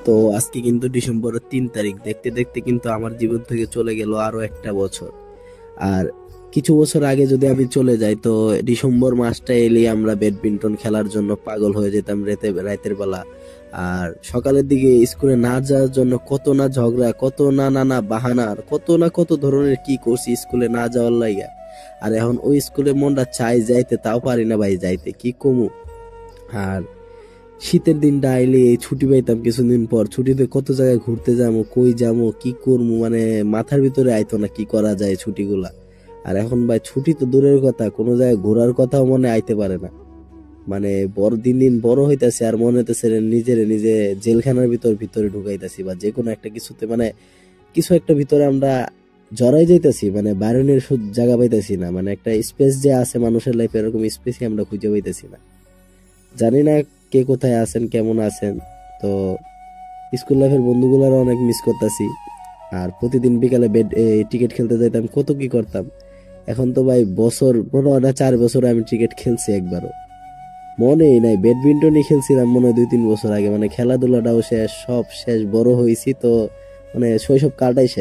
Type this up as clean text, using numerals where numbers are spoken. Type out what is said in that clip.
তো আজকে কিন্তু ডিসেম্বরের 3 তারিখ, দেখতে দেখতে কিন্তু আমার জীবন থেকে চলে গেল আরো একটা বছর। আর কিছু বছর আগে যদি আমি চলে যাই, তো ডিসেম্বর মাসটা এলেই আমরা ব্যাডমিন্টন খেলার জন্য পাগল হয়ে যেতাম রাতের বেলা। আর সকালের দিকে স্কুলে না যাওয়ার জন্য কত না ঝগড়া, কত না নানা বাহানা, আর কত না কত ধরনের কি করছি স্কুলে না যাওয়ার লাইগা। আর এখন ওই স্কুলে মনটা চাই যাইতে, তাও পারি না ভাই যাইতে, কি কমু। আর শীতের দিনটা আইলে এই ছুটি পাইতাম কিছুদিন পর, ছুটিতে কত জায়গায় ঘুরতে যাবো, কই যাবো, কি করবো, মানে মাথার ভিতরে আইতো না কি করা যায় ছুটিগুলা। আর এখন ভাই ছুটি তো দূরের কথা, কোনো জায়গায় ঘোরার কথাও মনে আইতে পারে না। মানে বড় দিন দিন বড় হইতাছে, আর মনে হইতেছে নিজে জেলখানার ভিতরে ঢুকাইতাছি, বা যে কোনো একটা কিছুতে, মানে কিছু একটা ভিতরে আমরা জড়াই যাইতাছি, মানে বাইরনের জায়গা পাইতাছি না, মানে একটা স্পেস যে আছে মানুষের লাইফে, এরকম স্পেসই আমরা খুঁজে পাইতাছি না। জানি না কে কোথায় আছেন, কেমন আছেন। তো স্কুল লাইফের বন্ধুগুলারও অনেক মিস করতেছি। আর প্রতিদিন বিকালে টিকিট খেলতে যাইতাম, কত কি করতাম। এখন তো ভাই বছর, মনে হয় না 4 বছরে আমি ক্রিকেট খেলছি একবারও, মনেই নাই। ব্যাডমিন্টনই খেলছিলাম মনে হয় 2-3 বছর আগে, মানে খেলাধুলাটাও শেষ, সব শেষ, বড় হয়েছি তো, মানে শৈশব কালটাই শেষ।